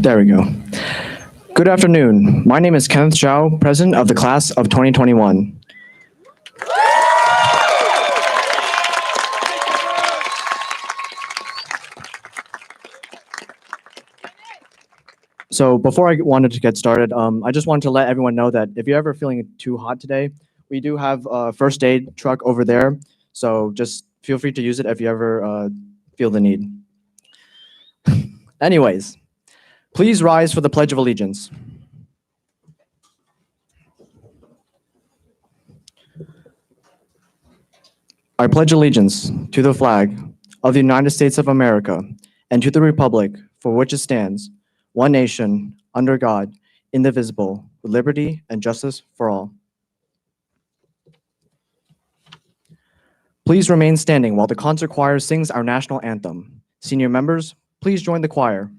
There we go. Good afternoon. My name is Kenneth Zhao, President of the Class of 2021. So before I wanted to get started, I just wanted to let everyone know that if you're ever feeling too hot today, we do have a first aid truck over there. So just feel free to use it if you ever feel the need. Anyways, please rise for the Pledge of Allegiance. I pledge allegiance to the flag of the United States of America and to the republic for which it stands, one nation, under God, indivisible, with liberty and justice for all. Please remain standing while the concert choir sings our national anthem. Senior members, please join the choir.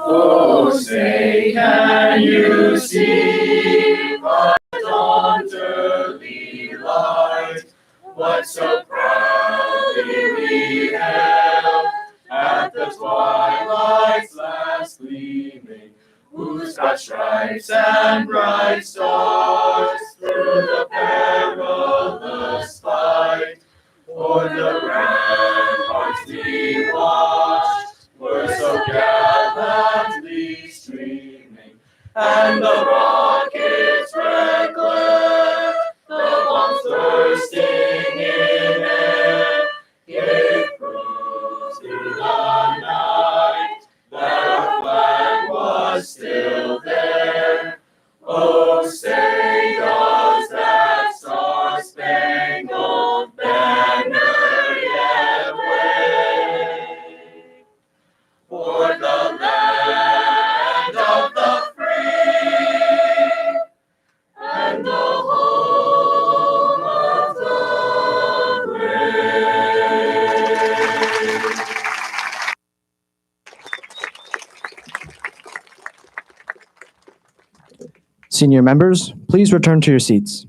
Oh, say, can you see what dawn's early light? What so proudly we hailed at the twilight's last gleaming, whose broad stripes and bright stars through the perilous fight o'er the ramparts we watched were so gallantly streaming, and the rocket's red glare, the bombs bursting in air, gave proof through the night that our flag was still there. Oh, say does that star-spangled banner yet wave for the land of the free and the home of the brave? Senior members, please return to your seats.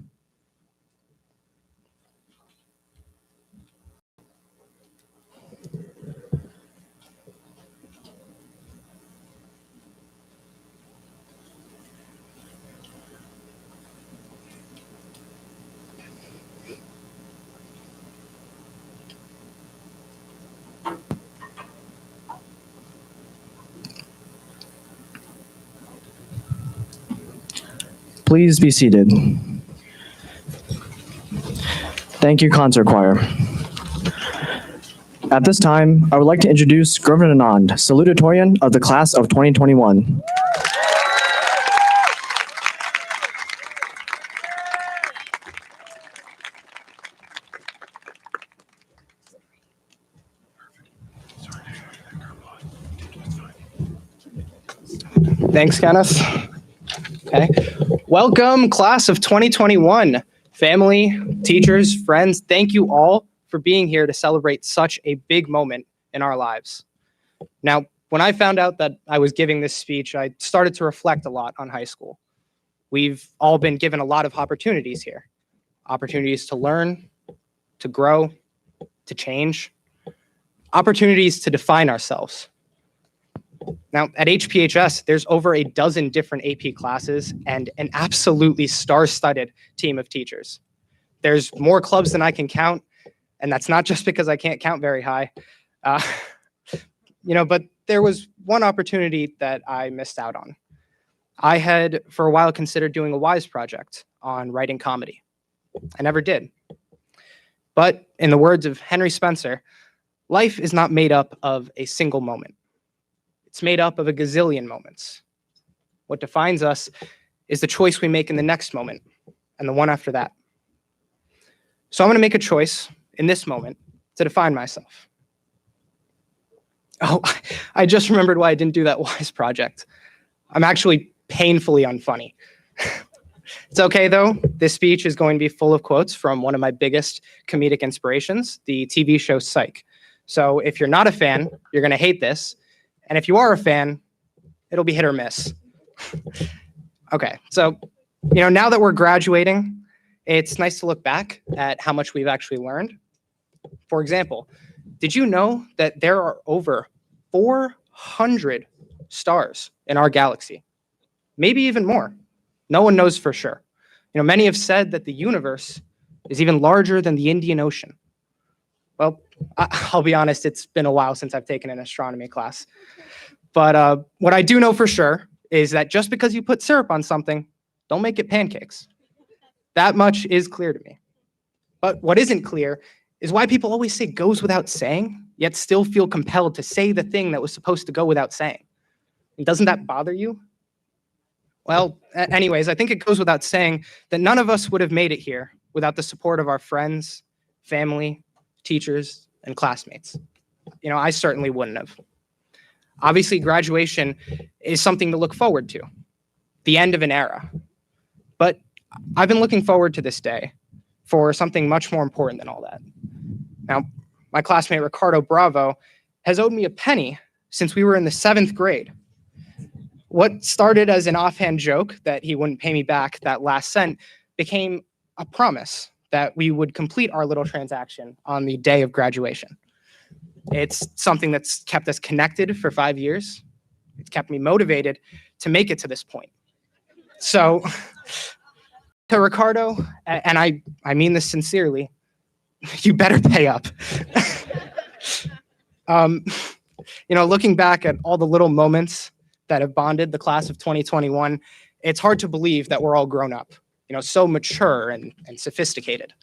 please be seated? Thank you, concert choir. At this time, I would like to introduce Gurvan Anand, salutatorian of the class of 2021. Thanks, Kenneth. Okay. Welcome, class of 2021. Family, teachers, friends, thank you all for being here to celebrate such a big moment in our lives. Now, when I found out that I was giving this speech, I started to reflect a lot on high school. We've all been given a lot of opportunities here. Opportunities to learn, to grow, to change. Opportunities to define ourselves. Now, at HPHS, there's over a dozen different AP classes and an absolutely star-studded team of teachers. There's more clubs than I can count, and that's not just because I can't count very high. But there was one opportunity that I missed out on. I had, for a while, considered doing a WISE project on writing comedy. I never did. But in the words of Henry Spencer, life is not made up of a single moment. It's made up of a gazillion moments. What defines us is the choice we make in the next moment and the one after that. So I'm going to make a choice in this moment to define myself. Oh, I just remembered why I didn't do that WISE project. I'm actually painfully unfunny. It's okay, though. This speech is going to be full of quotes from one of my biggest comedic inspirations, the TV show Psych. So if you're not a fan, you're going to hate this. And if you are a fan, it'll be hit or miss. Okay, so, now that we're graduating, it's nice to look back at how much we've actually learned. For example, did you know that there are over 400 stars in our galaxy? Maybe even more. No one knows for sure. Many have said that the universe is even larger than the Indian Ocean. Well, I'll be honest, it's been a while since I've taken an astronomy class. But what I do know for sure is that just because you put syrup on something, don't make it pancakes. That much is clear to me. But what isn't clear is why people always say goes without saying, yet still feel compelled to say the thing that was supposed to go without saying. And doesn't that bother you? Well, anyways, I think it goes without saying that none of us would have made it here without the support of our friends, family, teachers, and classmates. I certainly wouldn't have. Obviously, graduation is something to look forward to, the end of an era. But I've been looking forward to this day for something much more important than all that. Now, my classmate Ricardo Bravo has owed me a penny since we were in the 7th grade. What started as an offhand joke that he wouldn't pay me back that last cent became a promise that we would complete our little transaction on the day of graduation. It's something that's kept us connected for 5 years. It's kept me motivated to make it to this point. So to Ricardo, and I mean this sincerely, you better pay up. Looking back at all the little moments that have bonded the class of 2021, it's hard to believe that we're all grown up, so mature and sophisticated.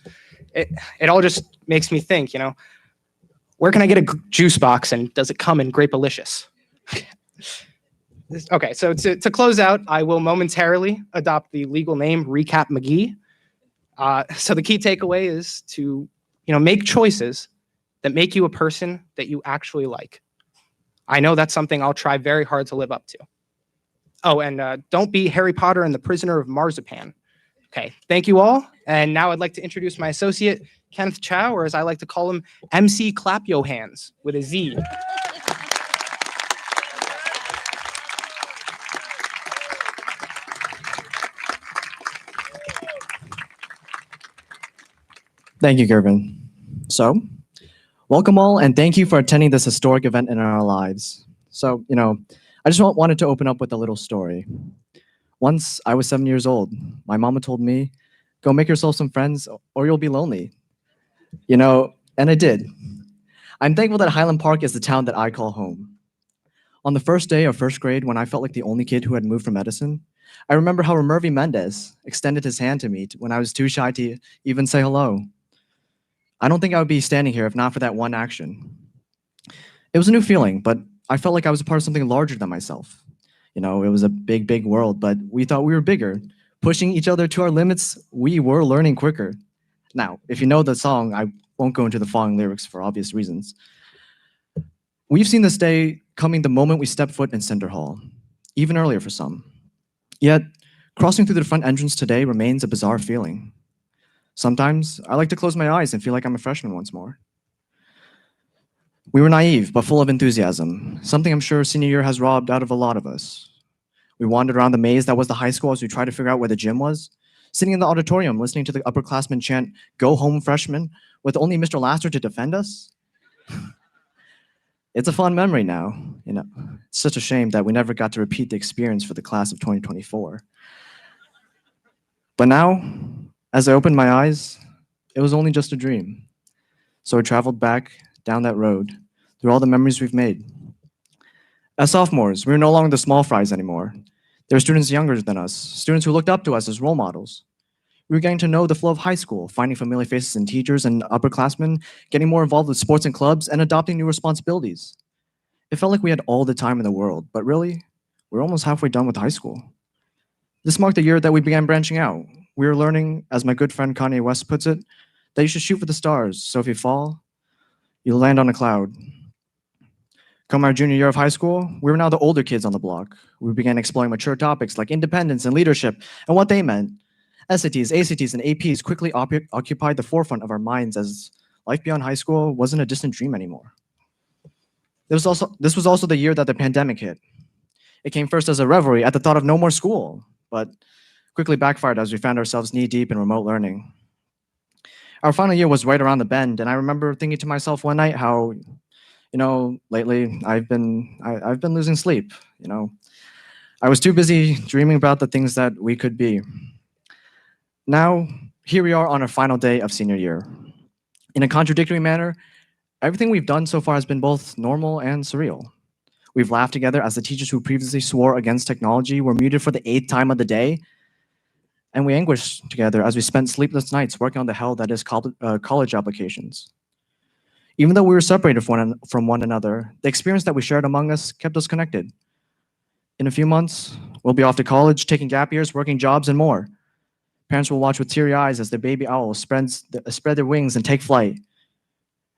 It all just makes me think, where can I get a juice box and does it come in Grape-alicious? Okay, so to close out, I will momentarily adopt the legal name Recap McGee. So the key takeaway is to, make choices that make you a person that you actually like. I know that's something I'll try very hard to live up to. Oh, and don't be Harry Potter and the Prisoner of Marzipan. Okay, thank you all. And now I'd like to introduce my associate, Kenneth Chow, or as I like to call him, MC Clap Yo Hands with a Z. Thank you, Gurvan. So, welcome all, and thank you for attending this historic event in our lives. So, I just wanted to open up with a little story. Once I was 7 years old, my mama told me, go make yourself some friends or you'll be lonely. And I did. I'm thankful that Highland Park is the town that I call home. On the first day of first grade, when I felt like the only kid who had moved from Edison, I remember how Murphy Mendez extended his hand to me when I was too shy to even say hello. I don't think I would be standing here if not for that one action. It was a new feeling, but I felt like I was a part of something larger than myself. You know, it was a big, big world, but we thought we were bigger. Pushing each other to our limits, we were learning quicker. Now, if you know the song, I won't go into the following lyrics for obvious reasons. We've seen this day coming the moment we step foot in Cinder Hall, even earlier for some. Yet, crossing through the front entrance today remains a bizarre feeling. Sometimes, I like to close my eyes and feel like I'm a freshman once more. We were naive, but full of enthusiasm, something I'm sure senior year has robbed out of a lot of us. We wandered around the maze that was the high school as we tried to figure out where the gym was, sitting in the auditorium listening to the upperclassmen chant, "Go home, freshmen," with only Mr. Laster to defend us. It's a fond memory now. You know, it's such a shame that we never got to repeat the experience for the class of 2024. But now, as I opened my eyes, it was only just a dream. So I traveled back down that road through all the memories we've made. As sophomores, we were no longer the small fries anymore. There were students younger than us, students who looked up to us as role models. We were getting to know the flow of high school, finding familiar faces in teachers and upperclassmen, getting more involved with sports and clubs, and adopting new responsibilities. It felt like we had all the time in the world, but really, we're almost halfway done with high school. This marked the year that we began branching out. We were learning, as my good friend Kanye West puts it, that you should shoot for the stars, so if you fall, you'll land on a cloud. Come our junior year of high school, we were now the older kids on the block. We began exploring mature topics like independence and leadership and what they meant. SATs, ACTs, and APs quickly occupied the forefront of our minds as life beyond high school wasn't a distant dream anymore. This was also the year that the pandemic hit. It came first as a revelry at the thought of no more school, but quickly backfired as we found ourselves knee-deep in remote learning. Our final year was right around the bend, and I remember thinking to myself one night how, lately I've been losing sleep. I was too busy dreaming about the things that we could be. Now, here we are on our final day of senior year. In a contradictory manner, everything we've done so far has been both normal and surreal. We've laughed together as the teachers who previously swore against technology were muted for the 8th time of the day, and we anguished together as we spent sleepless nights working on the hell that is college applications. Even though we were separated from one another, the experience that we shared among us kept us connected. In a few months, we'll be off to college, taking gap years, working jobs, and more. Parents will watch with teary eyes as their baby owls spread their wings and take flight.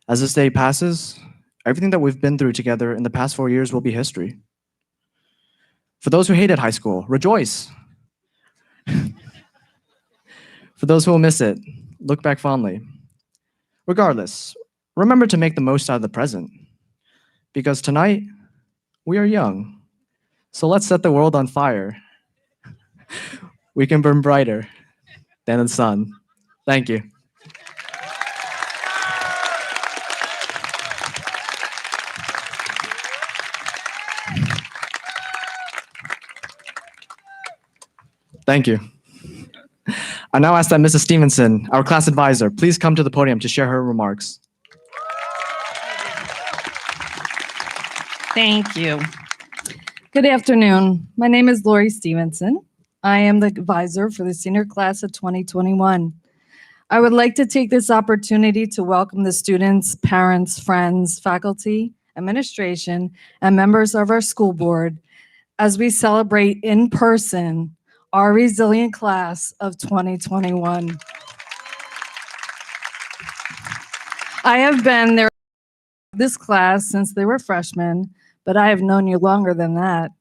As this day passes, everything that we've been through together in the past 4 years will be history. For those who hated high school, rejoice. For those who will miss it, look back fondly. Regardless, remember to make the most out of the present. Because tonight, we are young. So let's set the world on fire. We can burn brighter than the sun. Thank you. Thank you. I now ask that Mrs. Stevenson, our class advisor, please come to the podium to share her remarks. Thank you. Good afternoon. My name is Lori Stevenson. I am the advisor for the senior class of 2021. I would like to take this opportunity to welcome the students, parents, friends, faculty, administration, and members of our school board as we celebrate in person our resilient class of 2021. I have been there this class since they were freshmen, but I have known you longer than that.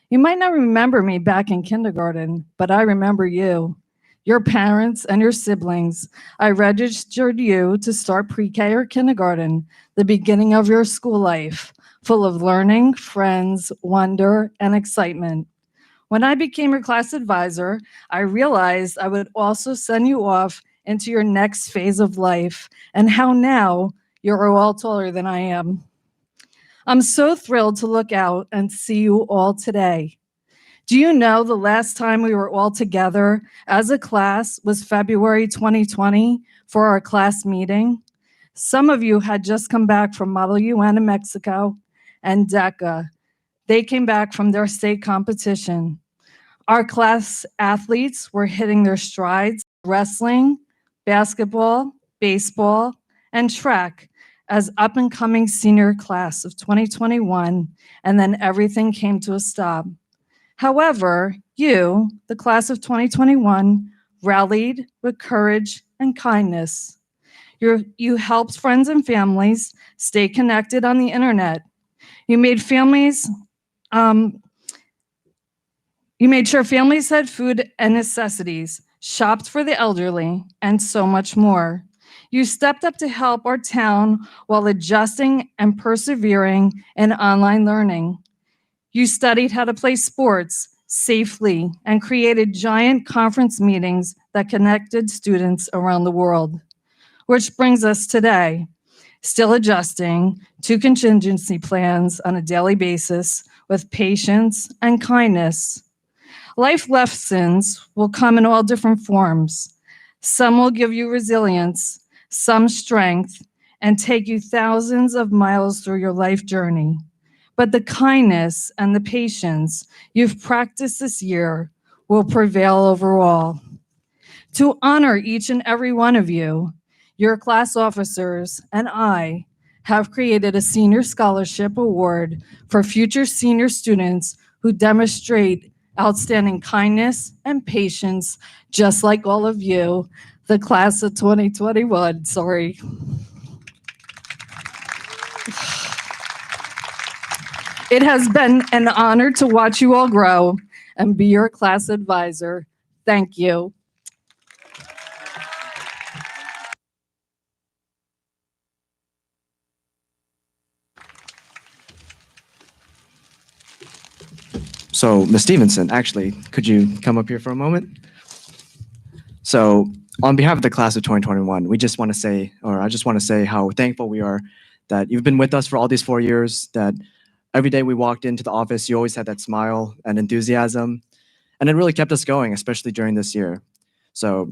You might not remember me back in kindergarten, but I remember you, your parents, and your siblings. I registered you to start pre-K or kindergarten, the beginning of your school life, full of learning, friends, wonder, and excitement. When I became your class advisor, I realized I would also send you off into your next phase of life, and how now you're all taller than I am. I'm so thrilled to look out and see you all today. Do you know the last time we were all together as a class was February 2020 for our class meeting? Some of you had just come back from Model UN in Mexico and DECA. They came back from their state competition. Our class athletes were hitting their strides, wrestling, basketball, baseball, and track as up-and-coming senior class of 2021, and then everything came to a stop. However, you, the class of 2021, rallied with courage and kindness. You helped friends and families stay connected on the internet. You made sure families had food and necessities, shopped for the elderly, and so much more. You stepped up to help our town while adjusting and persevering in online learning. You studied how to play sports safely and created giant conference meetings that connected students around the world. Which brings us today, still adjusting to contingency plans on a daily basis with patience and kindness. Life lessons will come in all different forms. Some will give you resilience, some strength, and take you thousands of miles through your life journey. But the kindness and the patience you've practiced this year will prevail over all. To honor each and every one of you, your class officers and I have created a senior scholarship award for future senior students who demonstrate outstanding kindness and patience, just like all of you, the class of 2021, sorry. It has been an honor to watch you all grow and be your class advisor. Thank you. So, Ms. Stevenson, actually, could you come up here for a moment? So, on behalf of the class of 2021, I just want to say how thankful we are that you've been with us for all these 4 years, that every day we walked into the office, you always had that smile and enthusiasm, and it really kept us going, especially during this year. So,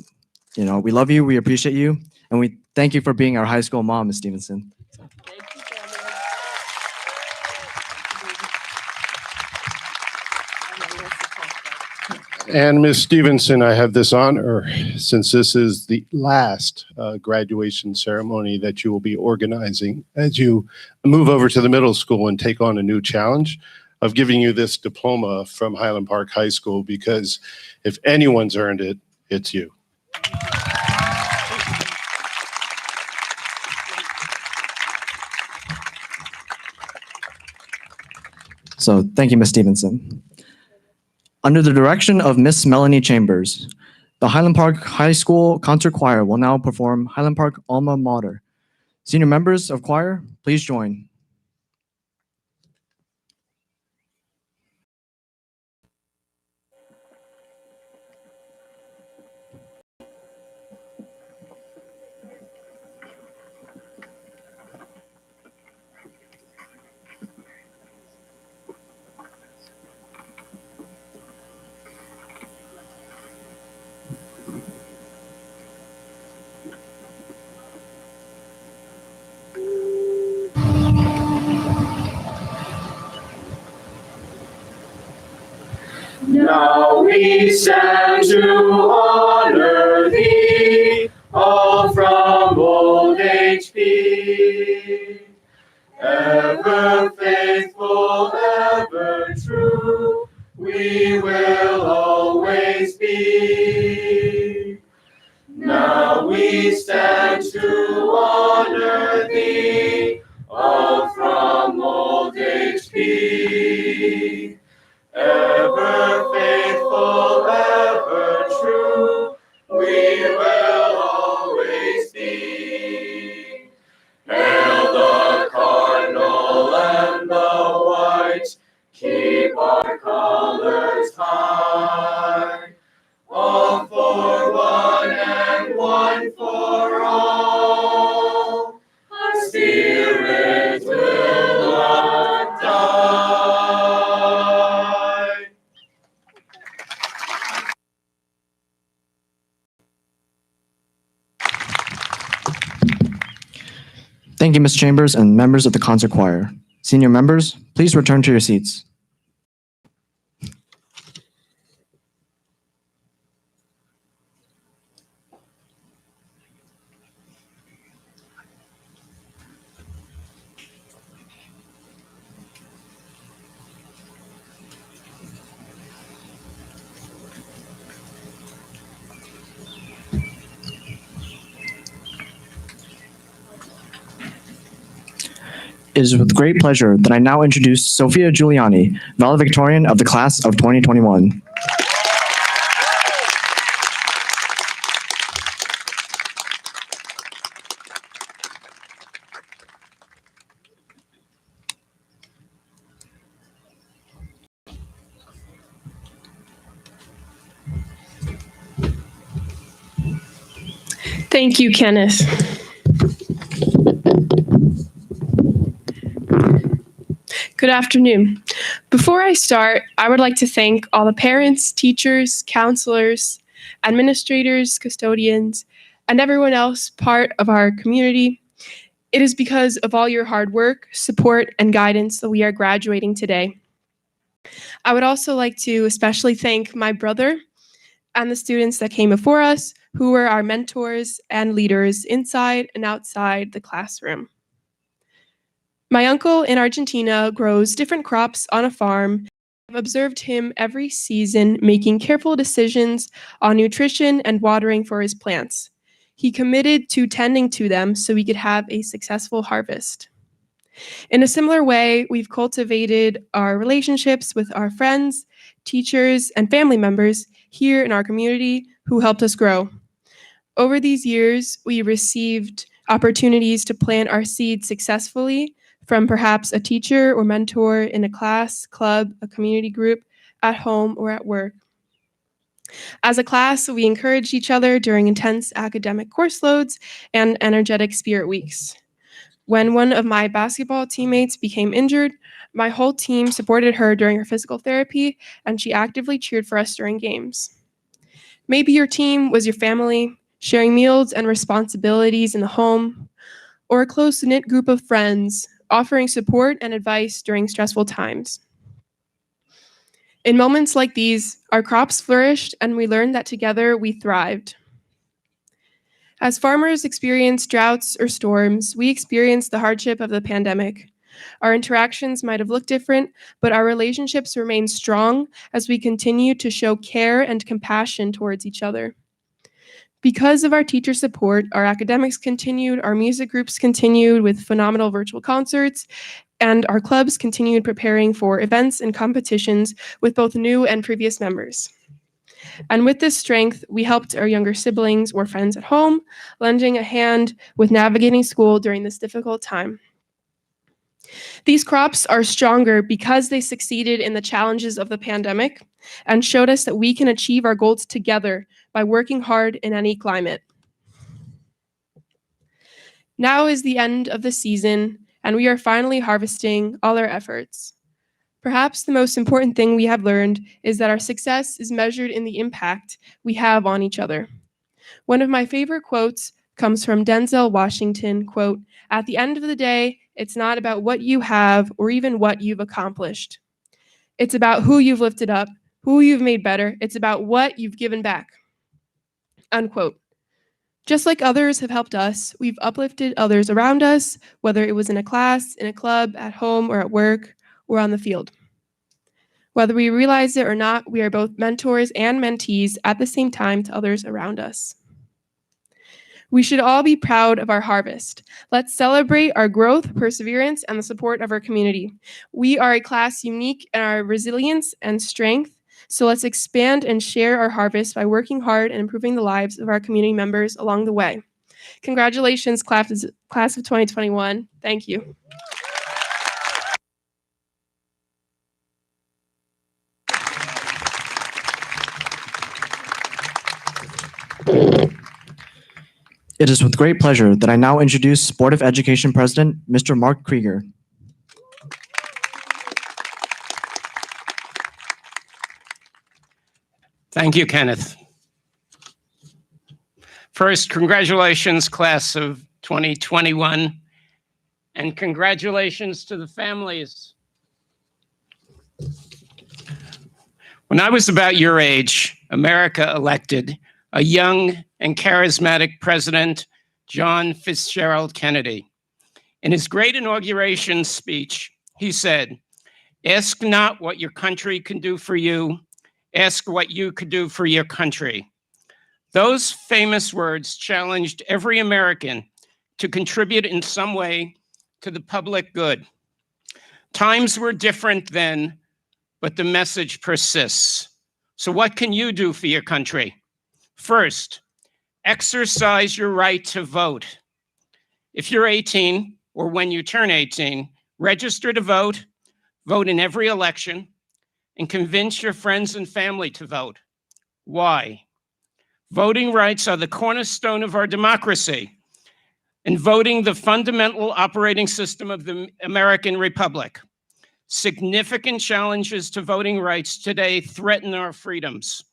we love you, we appreciate you, and we thank you for being our high school mom, Ms. Stevenson. And Ms. Stevenson, I have this honor, since this is the last graduation ceremony that you will be organizing as you move over to the middle school and take on a new challenge, of giving you this diploma from Highland Park High School, because if anyone's earned it, it's you. So thank you, Ms. Stevenson. Under the direction of Miss Melanie Chambers, the Highland Park High School Concert Choir will now perform Highland Park Alma Mater. Senior members of choir, please join. Now we stand to honor thee, all from old HP. Ever faithful, ever true, we will always be. Now we stand to honor thee, all from old HP. Ever faithful, ever true, we will always be. Hail the cardinal and the white, keep our colors high. All for one and one for all, our spirit will not die. Thank you, Ms. Chambers and members of the concert choir. Senior members, please return to your seats. It is with great pleasure that I now introduce Sophia Giuliani, valedictorian of the class of 2021. Thank you, Kenneth. Good afternoon. Before I start, I would like to thank all the parents, teachers, counselors, administrators, custodians, and everyone else part of our community. It is because of all your hard work, support, and guidance that we are graduating today. I would also like to especially thank my brother and the students that came before us, who were our mentors and leaders inside and outside the classroom. My uncle in Argentina grows different crops on a farm. I've observed him every season making careful decisions on nutrition and watering for his plants. He committed to tending to them so we could have a successful harvest. In a similar way, we've cultivated our relationships with our friends, teachers, and family members here in our community who helped us grow. Over these years, we received opportunities to plant our seeds successfully from perhaps a teacher or mentor in a class, club, a community group, at home, or at work. As a class, we encouraged each other during intense academic course loads and energetic spirit weeks. When one of my basketball teammates became injured, my whole team supported her during her physical therapy, and she actively cheered for us during games. Maybe your team was your family, sharing meals and responsibilities in the home, or a close-knit group of friends offering support and advice during stressful times. In moments like these, our crops flourished and we learned that together we thrived. As farmers experience droughts or storms, we experience the hardship of the pandemic. Our interactions might have looked different, but our relationships remain strong as we continue to show care and compassion towards each other. Because of our teacher support, our academics continued, our music groups continued with phenomenal virtual concerts, and our clubs continued preparing for events and competitions with both new and previous members. And with this strength, we helped our younger siblings or friends at home, lending a hand with navigating school during this difficult time. These crops are stronger because they succeeded in the challenges of the pandemic and showed us that we can achieve our goals together by working hard in any climate. Now is the end of the season, and we are finally harvesting all our efforts. Perhaps the most important thing we have learned is that our success is measured in the impact we have on each other. One of my favorite quotes comes from Denzel Washington, quote, "At the end of the day, it's not about what you have or even what you've accomplished. It's about who you've lifted up, who you've made better. It's about what you've given back." Unquote. Just like others have helped us, we've uplifted others around us, whether it was in a class, in a club, at home, or at work, or on the field. Whether we realize it or not, we are both mentors and mentees at the same time to others around us. We should all be proud of our harvest. Let's celebrate our growth, perseverance, and the support of our community. We are a class unique in our resilience and strength, so let's expand and share our harvest by working hard and improving the lives of our community members along the way. Congratulations, class of 2021. Thank you. It is with great pleasure that I now introduce Board of Education President, Mr. Mark Krieger. Thank you, Kenneth. First, congratulations, class of 2021, and congratulations to the families. When I was about your age, America elected a young and charismatic president, John Fitzgerald Kennedy. In his great inauguration speech, he said, "Ask not what your country can do for you, ask what you could do for your country." Those famous words challenged every American to contribute in some way to the public good. Times were different then, but the message persists. So what can you do for your country? First, exercise your right to vote. If you're 18, or when you turn 18, register to vote, vote in every election, and convince your friends and family to vote. Why? Voting rights are the cornerstone of our democracy, and voting the fundamental operating system of the American Republic. Significant challenges to voting rights today threaten our freedoms.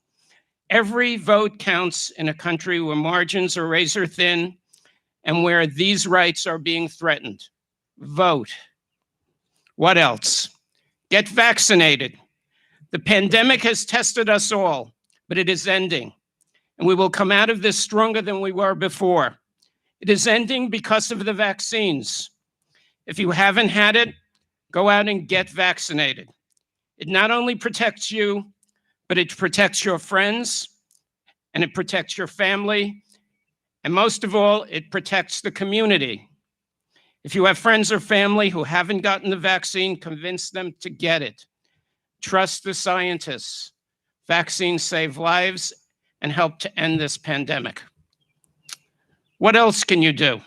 Every vote counts in a country where margins are razor thin and where these rights are being threatened. Vote. What else? Get vaccinated. The pandemic has tested us all, but it is ending, and we will come out of this stronger than we were before. It is ending because of the vaccines. If you haven't had it, go out and get vaccinated. It not only protects you, but it protects your friends, and it protects your family, and most of all, it protects the community. If you have friends or family who haven't gotten the vaccine, convince them to get it. Trust the scientists. Vaccines save lives and help to end this pandemic. What else can you do?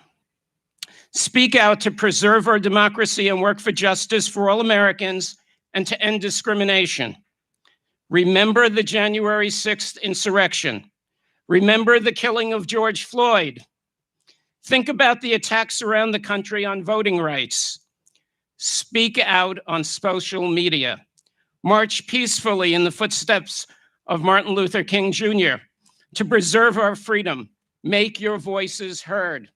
Speak out to preserve our democracy and work for justice for all Americans and to end discrimination. Remember the January 6th insurrection. Remember the killing of George Floyd. Think about the attacks around the country on voting rights. Speak out on social media. March peacefully in the footsteps of Martin Luther King Jr. to preserve our freedom. Make your voices heard.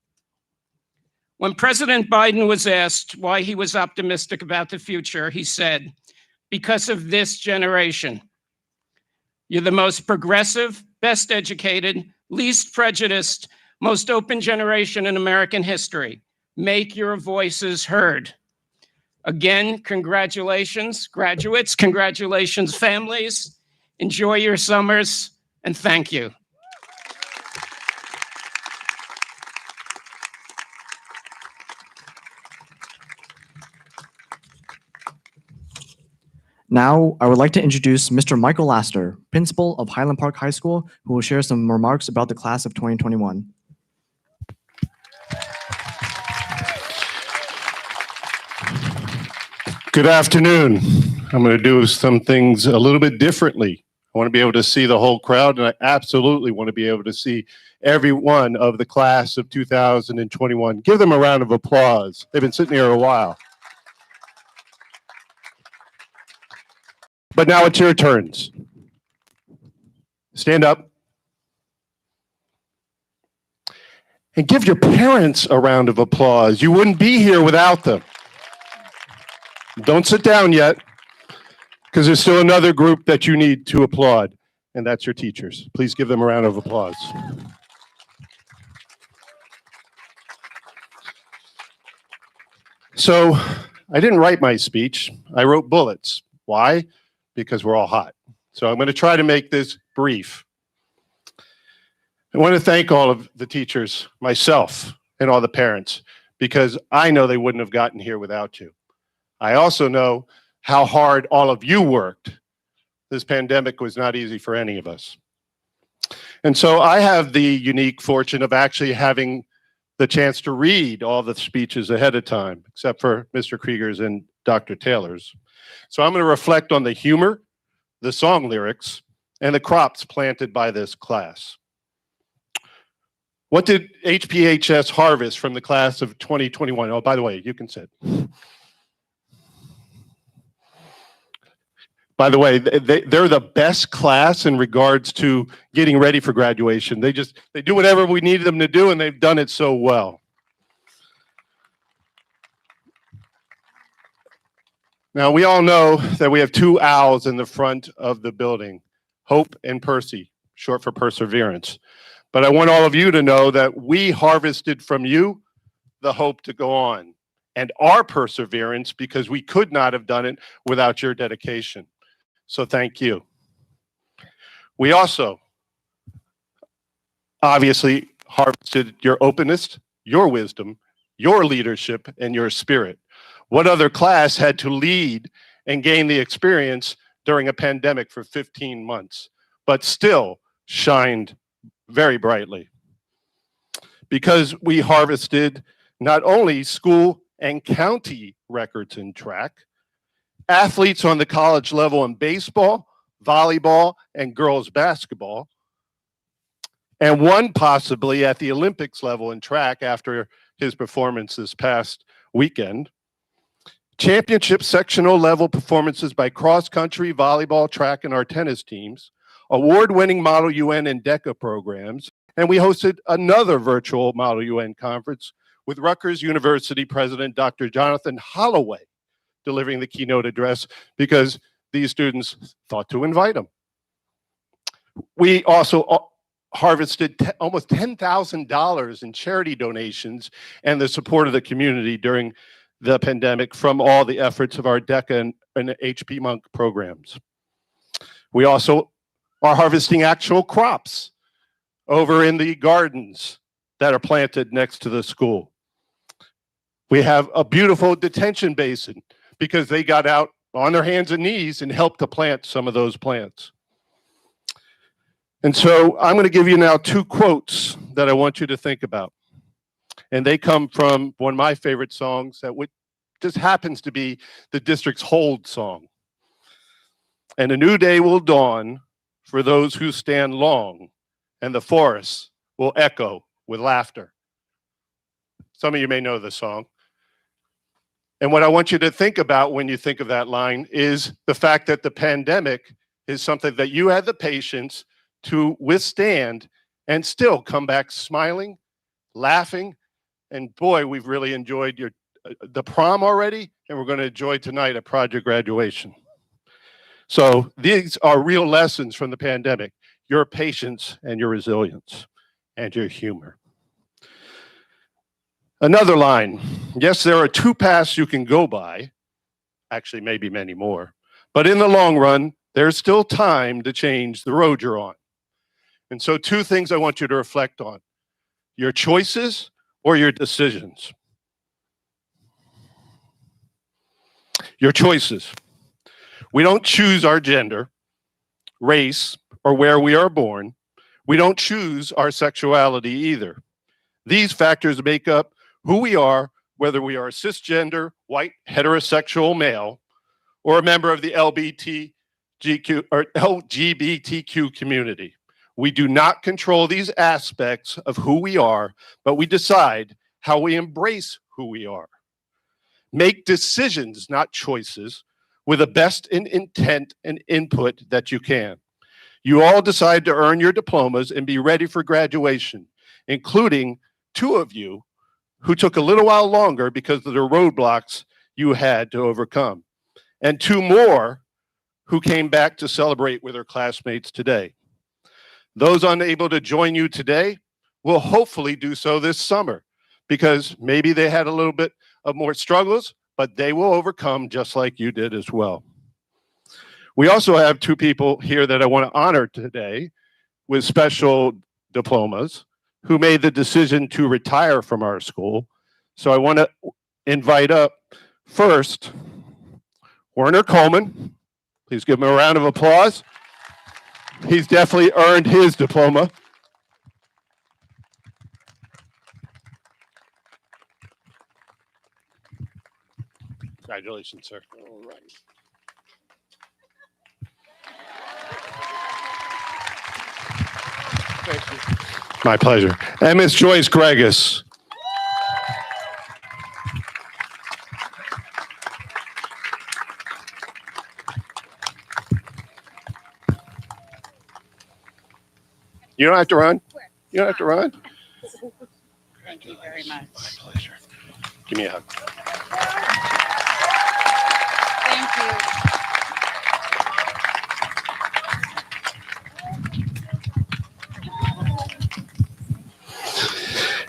When President Biden was asked why he was optimistic about the future, he said, "Because of this generation. You're the most progressive, best educated, least prejudiced, most open generation in American history. Make your voices heard." Again, congratulations, graduates, congratulations, families. Enjoy your summers, and thank you. Now, I would like to introduce Mr. Michael Laster, principal of Highland Park High School, who will share some remarks about the class of 2021. Good afternoon. I'm going to do some things a little bit differently. I want to be able to see the whole crowd, and I absolutely want to be able to see every one of the class of 2021. Give them a round of applause. They've been sitting here a while. But now it's your turns. Stand up. And give your parents a round of applause. You wouldn't be here without them. Don't sit down yet, because there's still another group that you need to applaud, and that's your teachers. Please give them a round of applause. So I didn't write my speech. I wrote bullets. Why? Because we're all hot. So I'm going to try to make this brief. I want to thank all of the teachers, myself, and all the parents, because I know they wouldn't have gotten here without you. I also know how hard all of you worked. This pandemic was not easy for any of us. And so I have the unique fortune of actually having the chance to read all the speeches ahead of time, except for Mr. Krieger's and Dr. Taylor's. So I'm going to reflect on the humor, the song lyrics, and the crops planted by this class. What did HPHS harvest from the class of 2021? Oh, by the way, you can sit. By the way, they're the best class in regards to getting ready for graduation. They do whatever we needed them to do, and they've done it so well. Now, we all know that we have two owls in the front of the building, Hope and Percy, short for perseverance. But I want all of you to know that we harvested from you the hope to go on and our perseverance, because we could not have done it without your dedication. So thank you. We also obviously harvested your openness, your wisdom, your leadership and your spirit? What other class had to lead and gain the experience during a pandemic for 15 months, but still shined very brightly? Because we harvested not only school and county records in track, athletes on the college level in baseball, volleyball, and girls basketball, and one possibly at the Olympics level in track after his performance this past weekend. Championship sectional level performances by cross country, volleyball, track, and our tennis teams, award-winning Model UN and DECA programs, and we hosted another virtual Model UN conference with Rutgers University President Dr. Jonathan Holloway delivering the keynote address because these students thought to invite him. We also harvested almost $10,000 in charity donations and the support of the community during the pandemic from all the efforts of our DECA and HP Monk programs. We also are harvesting actual crops over in the gardens that are planted next to the school. We have a beautiful detention basin because they got out on their hands and knees and helped to plant some of those plants. And so I'm going to give you now two quotes that I want you to think about. And they come from one of my favorite songs that just happens to be the district's Hold song. And a new day will dawn for those who stand long, and the forests will echo with laughter. Some of you may know the song. And what I want you to think about when you think of that line is the fact that the pandemic is something that you had the patience to withstand and still come back smiling, laughing, and boy, we've really enjoyed the prom already, and we're going to enjoy tonight at Project Graduation. So these are real lessons from the pandemic, your patience and your resilience and your humor. Another line, yes, there are two paths you can go by, actually maybe many more, but in the long run, there's still time to change the road you're on. And so two things I want you to reflect on, your choices or your decisions. Your choices. We don't choose our gender, race, or where we are born. We don't choose our sexuality either. These factors make up who we are, whether we are a cisgender, white, heterosexual male, or a member of the LGBTQ community. We do not control these aspects of who we are, but we decide how we embrace who we are. Make decisions, not choices, with the best in intent and input that you can. You all decide to earn your diplomas and be ready for graduation, including two of you who took a little while longer because of the roadblocks you had to overcome, and two more who came back to celebrate with their classmates today. Those unable to join you today will hopefully do so this summer because maybe they had a little bit of more struggles, but they will overcome just like you did as well. We also have two people here that I want to honor today with special diplomas who made the decision to retire from our school. So I want to invite up first Werner Coleman. Please give him a round of applause. He's definitely earned his diploma. Congratulations, sir. All right. Thank you. My pleasure. And Miss Joyce Gregus. You don't have to run? You don't have to run? Thank you very much. My pleasure. Give me a hug. Thank you.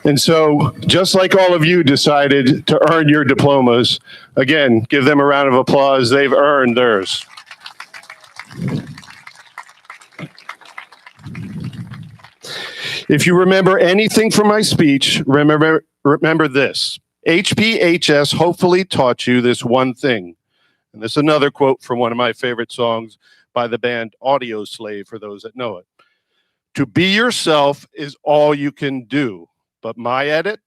And so, just like all of you decided to earn your diplomas, again, give them a round of applause. They've earned theirs. If you remember anything from my speech, remember this. HPHS hopefully taught you this one thing. And this is another quote from one of my favorite songs by the band Audio Slave, for those that know it. To be yourself is all you can do. But my edit,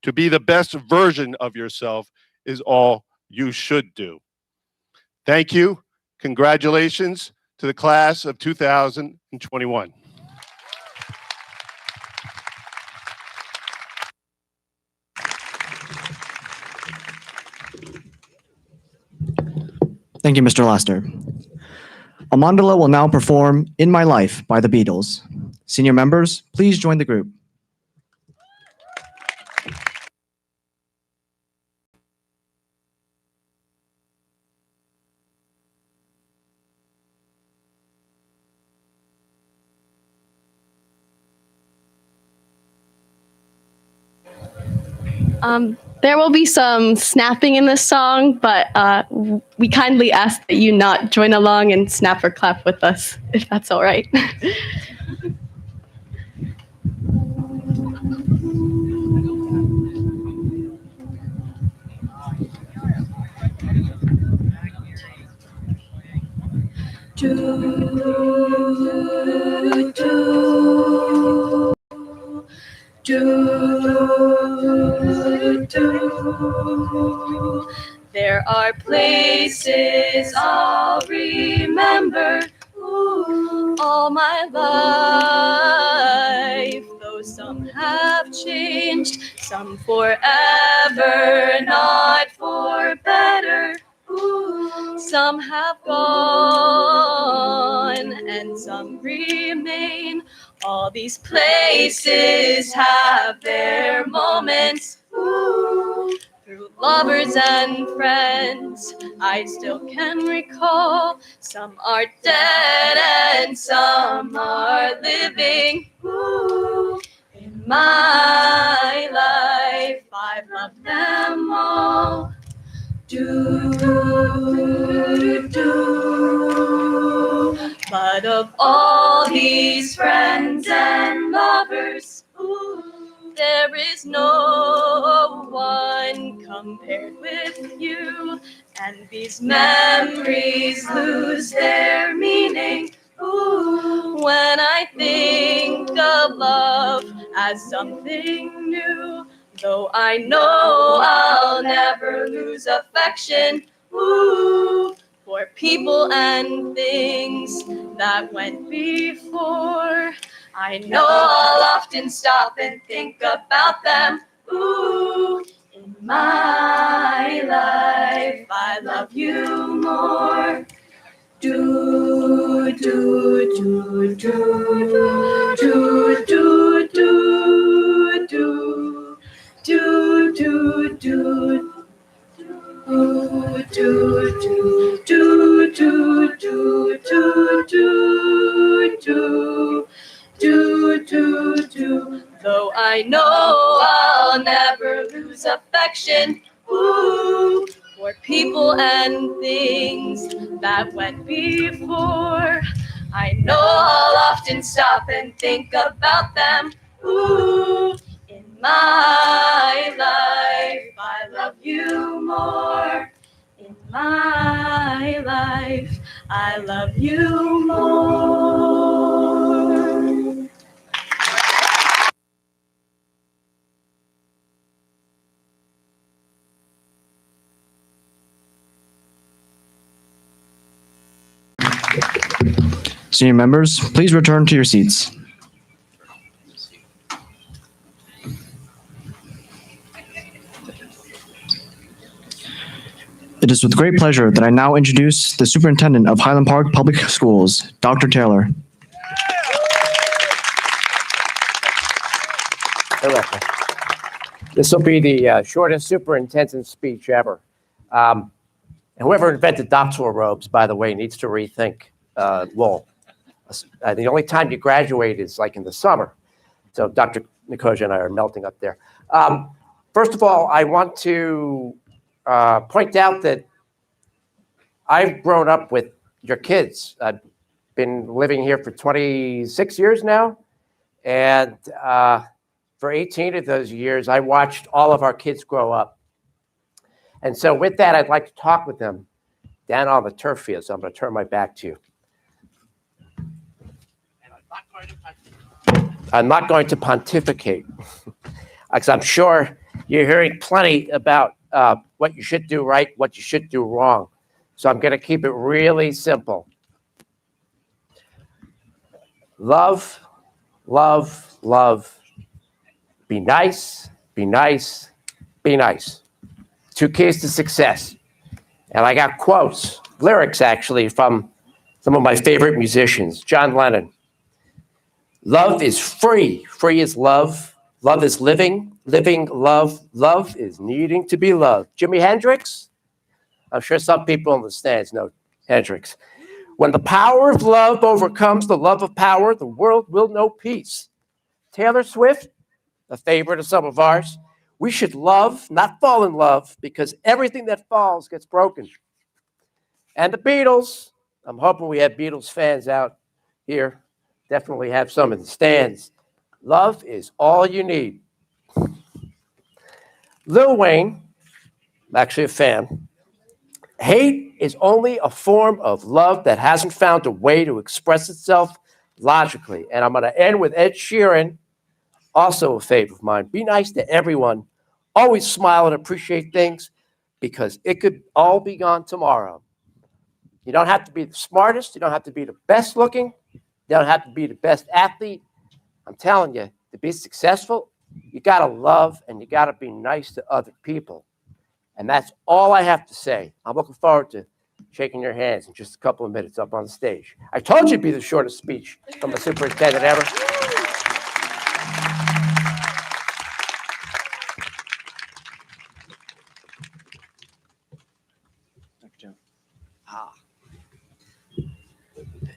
to be the best version of yourself is all you should do. Thank you. Congratulations to the class of 2021. Thank you, Mr. Laster. Amandala will now perform In My Life by the Beatles. Senior members, please join the group. There will be some snapping in this song, but we kindly ask that you not join along and snap or clap with us, if that's all right. There are places I'll remember all my life, though some have changed, some forever, not for better. Some have gone and some remain. All these places have their moments. Through lovers and friends, I still can recall. Some are dead and some are living. In my life, I've loved them all. But of all these friends and lovers, there is no one compared with you, and these memories lose their meaning when I think of love as something new. Though I know I'll never lose affection for people and things that went before, I know I'll often stop and think about them. In my life, I love you more. Do, do, do, do, do, do, do, do. Do do do do do do do do do do. Though I know I'll never lose affection for people and things that went before, I know I'll often stop and think about them. In my life, I love you more. In my life, I love you more. Senior members, please return to your seats. It is with great pleasure that I now introduce the Superintendent of Highland Park Public Schools, Dr. Taylor. Terrific. This will be the shortest superintendent speech ever. And whoever invented doctoral robes, by the way, needs to rethink wool. The only time you graduate is like in the summer. So Dr. Nikosia and I are melting up there. First of all, I want to point out that I've grown up with your kids. I've been living here for 26 years now. And for 18 of those years, I watched all of our kids grow up. And so with that, I'd like to talk with them down on the turf field. So I'm going to turn my back to you. I'm not going to pontificate, because I'm sure you're hearing plenty about what you should do right, what you should do wrong. So I'm going to keep it really simple. Love, love, love. Be nice, be nice, be nice. 2 keys to success. And I got quotes, lyrics actually, from some of my favorite musicians. John Lennon. Love is free. Free is love. Love is living. Living, love. Love is needing to be loved. Jimi Hendrix. I'm sure some people in the stands know Hendrix. When the power of love overcomes the love of power, the world will know peace. Taylor Swift, a favorite of some of ours. We should love, not fall in love, because everything that falls gets broken. And the Beatles. I'm hoping we have Beatles fans out here. Definitely have some in the stands. Love is all you need. Lil Wayne, I'm actually a fan. Hate is only a form of love that hasn't found a way to express itself logically. And I'm going to end with Ed Sheeran, also a favorite of mine. Be nice to everyone. Always smile and appreciate things, because it could all be gone tomorrow. You don't have to be the smartest. You don't have to be the best looking. You don't have to be the best athlete. I'm telling you, to be successful, you got to love and you got to be nice to other people. And that's all I have to say. I'm looking forward to shaking your hands in just a couple of minutes up on the stage. I told you it'd be the shortest speech from a superintendent ever.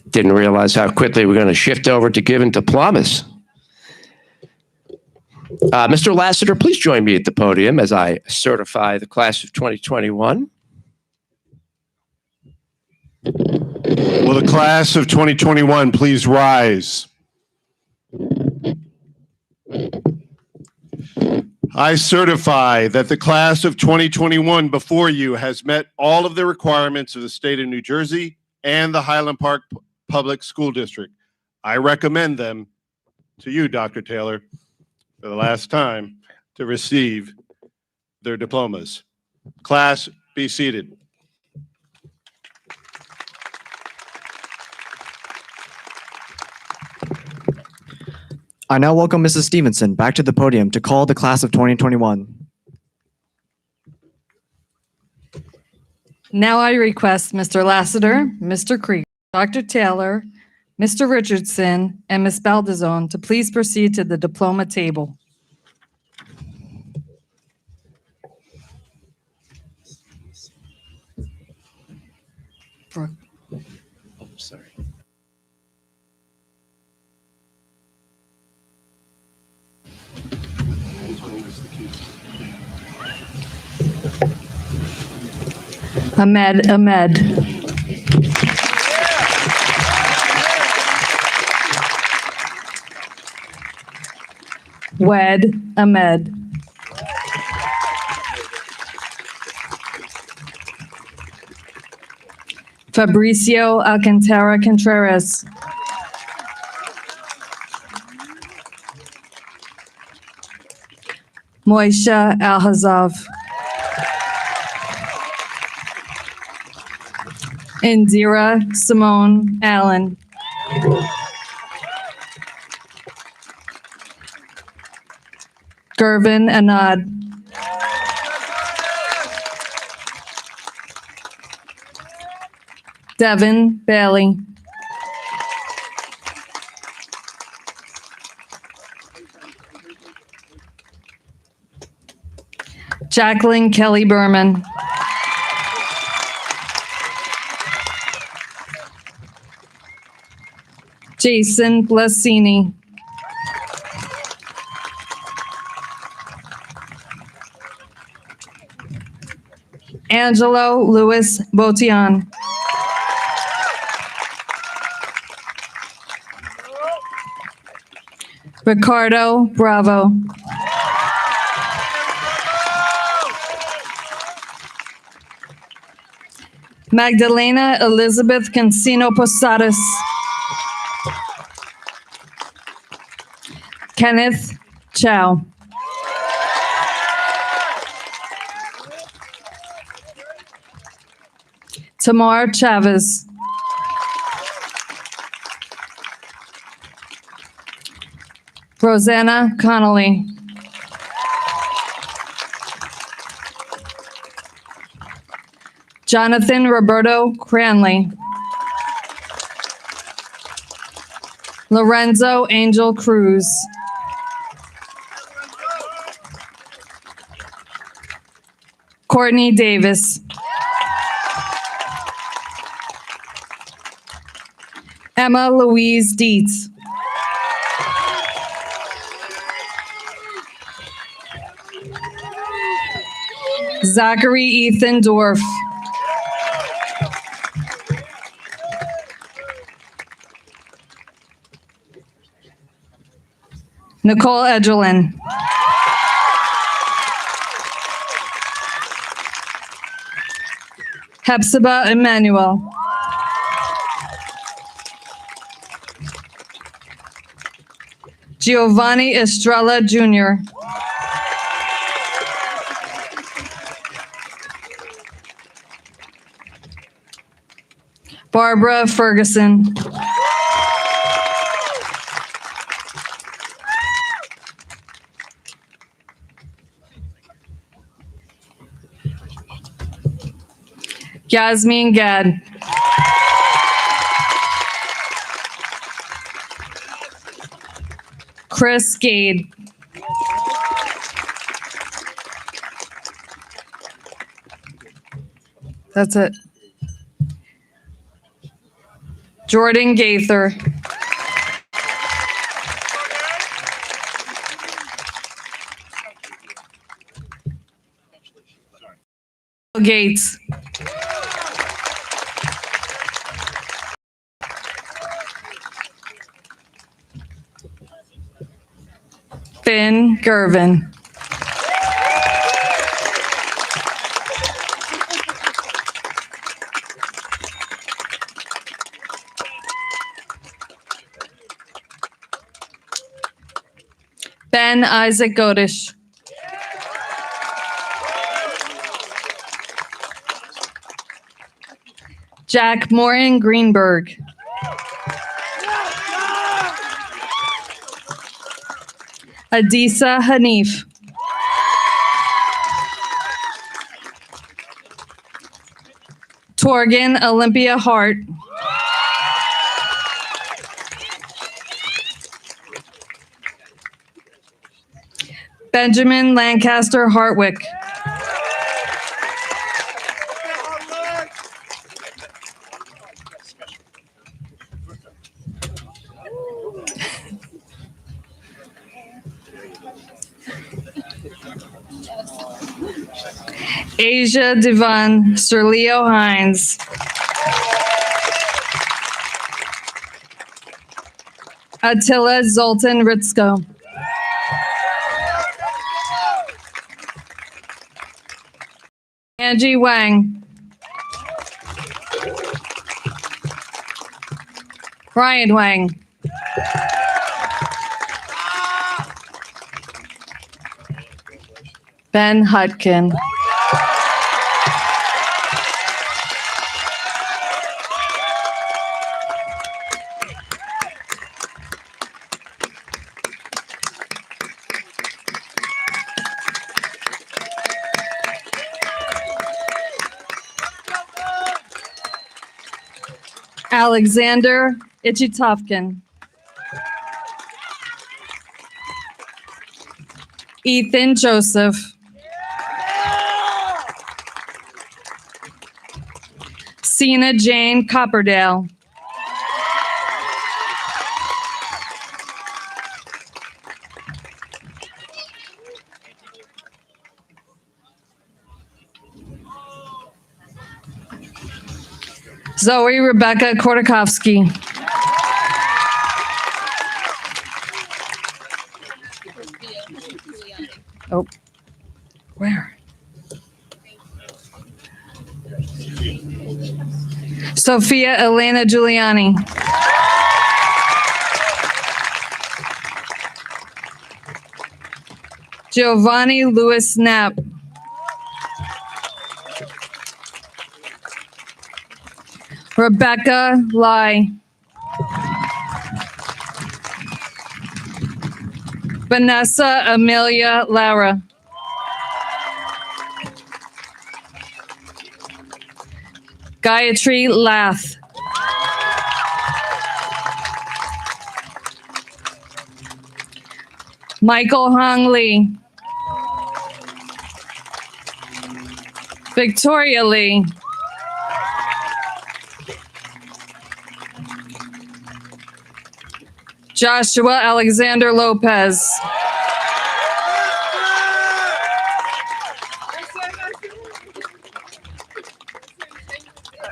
Didn't realize how quickly we're going to shift over to giving diplomas. Mr. Lassiter, please join me at the podium as I certify the class of 2021. Will the class of 2021 please rise? I certify that the class of 2021 before you has met all of the requirements of the state of New Jersey and the Highland Park Public School District. I recommend them to you, Dr. Taylor, for the last time, to receive their diplomas. Class, be seated. I now welcome Mrs. Stevenson back to the podium to call the class of 2021. Now I request Mr. Lassiter, Mr. Krieger, Dr. Taylor, Mr. Richardson, and Ms. Baldazone to please proceed to the diploma table. Oh, sorry. Ahmed. Wed Ahmed. Fabricio Alcantara Contreras. Moisha Alhazav. Indira Simone Allen. Gervin Anad. Devin Bailey. Jacqueline Kelly Berman. Jason Blasini. Angelo Louis Botian. Ricardo Bravo. Magdalena Elizabeth Cancino Posadas. Kenneth Chow. Tamar Chavez. Rosanna Connolly. Jonathan Roberto Cranley. Lorenzo Angel Cruz. Courtney Davis. Emma Louise Dietz. Zachary Ethan Dorff. Nicole Edgerlin. Hepzibah Emmanuel. Giovanni Estrella Jr. Barbara Ferguson. Yasmin Gad. Chris Gade. That's it. Jordan Gaither. Gates. Finn Gervin. Ben Isaac Godish. Jack Morton Greenberg. Adisa Hanif. Torgan Olympia Hart. Benjamin Lancaster Hartwick. Asia Devon Serlio Hines. Attila Zoltan Ritzko. Angie Wang. Brian Wang. Ben Hutkin. Alexander Ichitovkin. Ethan Joseph. Sina Jane Copperdale. Zoe Rebecca Kordakovsky. Oh, where? Sophia Elena Giuliani. Giovanni Louis Knapp. Rebecca Lai. Vanessa Amelia Lara. Gayatri Lath. Michael Hong Lee. Victoria Lee. Joshua Alexander Lopez.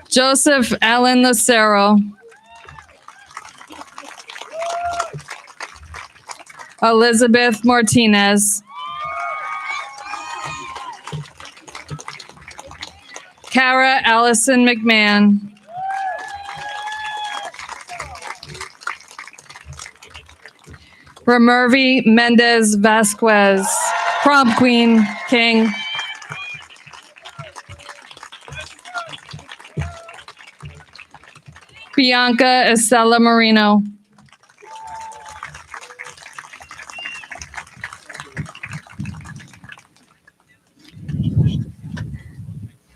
Joseph Allen Lucero. Elizabeth Martinez. Kara Allison McMahon. Ramervi Mendez Vasquez. Prom Queen King. Bianca Estella Marino.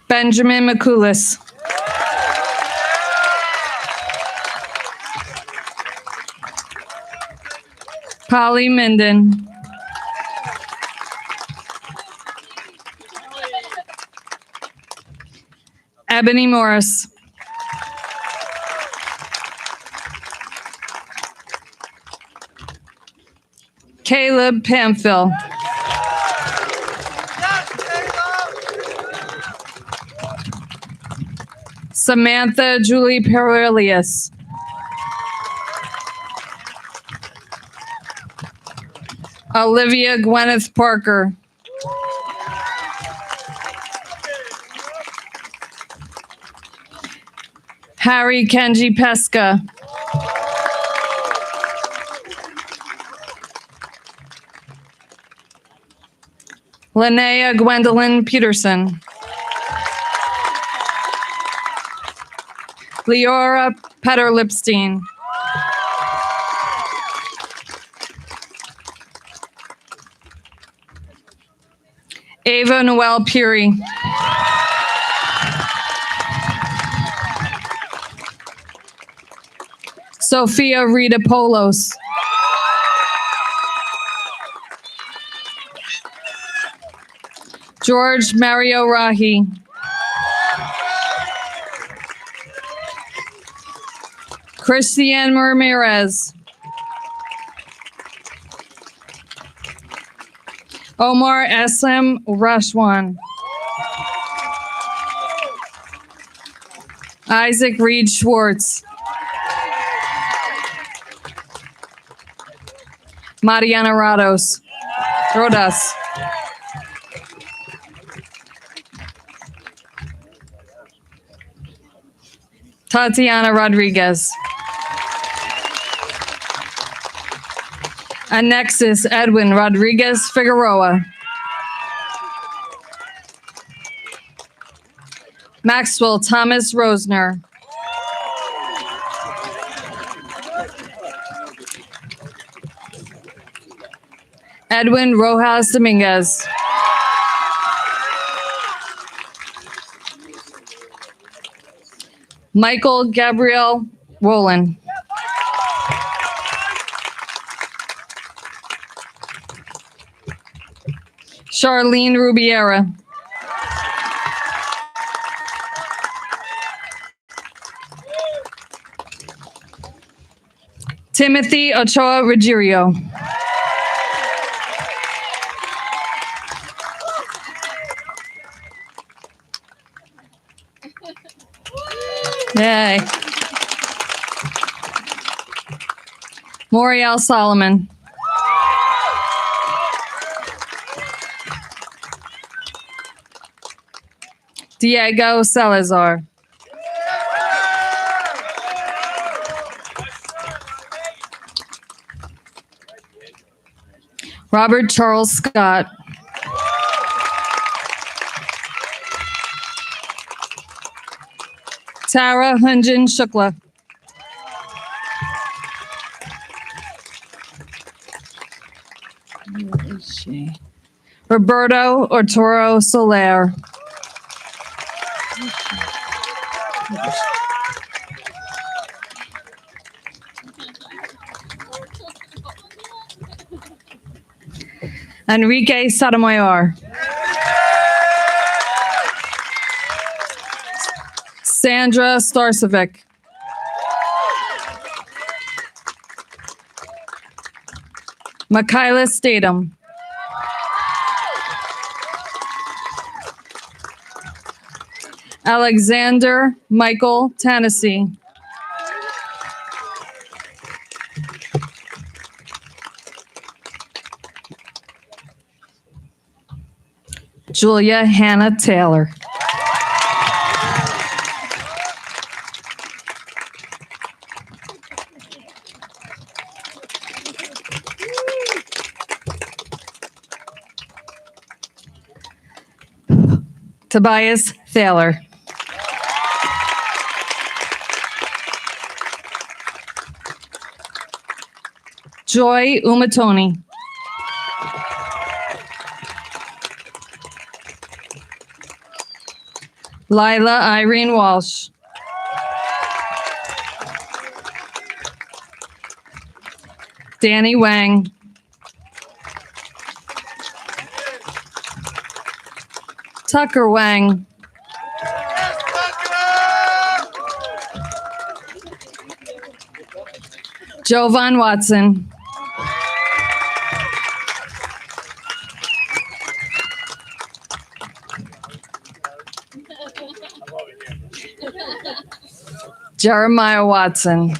Benjamin McCoulis. Polly Minden. Ebony Morris. Caleb Pamphil. Samantha Julie Perilius. Olivia Gwyneth Parker. Harry Kenji Pesca. Linnea Gwendolyn Peterson. Leora Petter-Lipstein. Ava Noel Puri. Sophia Rita Polos. George Mario Rahi. Christian Ramirez. Omar Eslam Rashwan. Isaac Reed Schwartz. Mariana Rodas. Tatiana Rodriguez. Anexis Edwin Rodriguez Figueroa. Maxwell Thomas Rosner. Edwin Rojas Dominguez. Michael Gabriel Wolin. Charlene Rubiera. Timothy Ochoa Ruggiero. Yay. Moriel Solomon. Diego Salazar. Robert Charles Scott. Tara Hunjin Shukla. Where is she? Roberto Arturo Soler. Enrique Sotomayor. Sandra Starcevic. Michaela Statham. Alexander Michael Tennessee. Julia Hannah Taylor. Tobias Thaler. Joy Umatoni. Lila Irene Walsh. Danny Wang. Tucker Wang. Jovan Watson. Jeremiah Watson.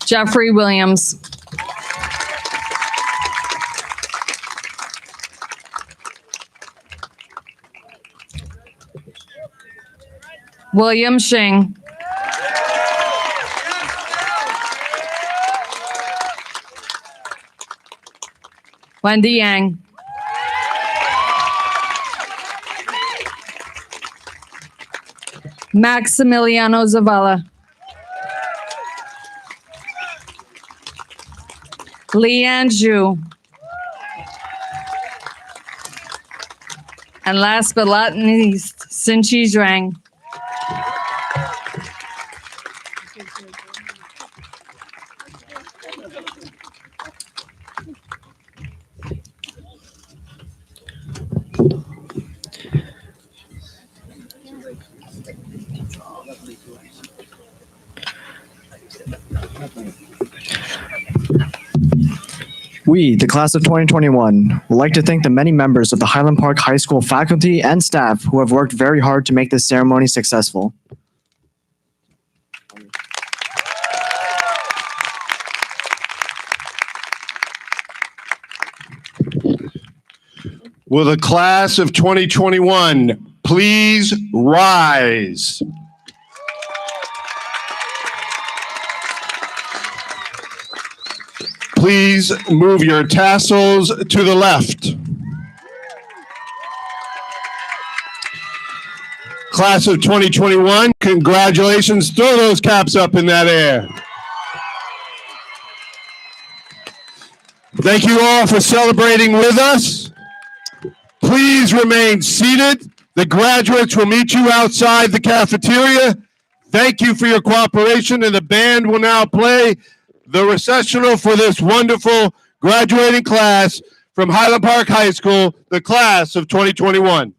Jeffrey Williams. William Shing. Wendy Yang. Maximiliano Zavala. Leanne Zhu. And last but not least, Sinchi Zhang. We, the class of 2021, would like to thank the many members of the Highland Park High School faculty and staff who have worked very hard to make this ceremony successful. Will the class of 2021 please rise? Please move your tassels to the left. Class of 2021, congratulations. Throw those caps up in that air. Thank you all for celebrating with us. Please remain seated. The graduates will meet you outside the cafeteria. Thank you for your cooperation, and the band will now play the recessional for this wonderful graduating class from Highland Park High School, the class of 2021.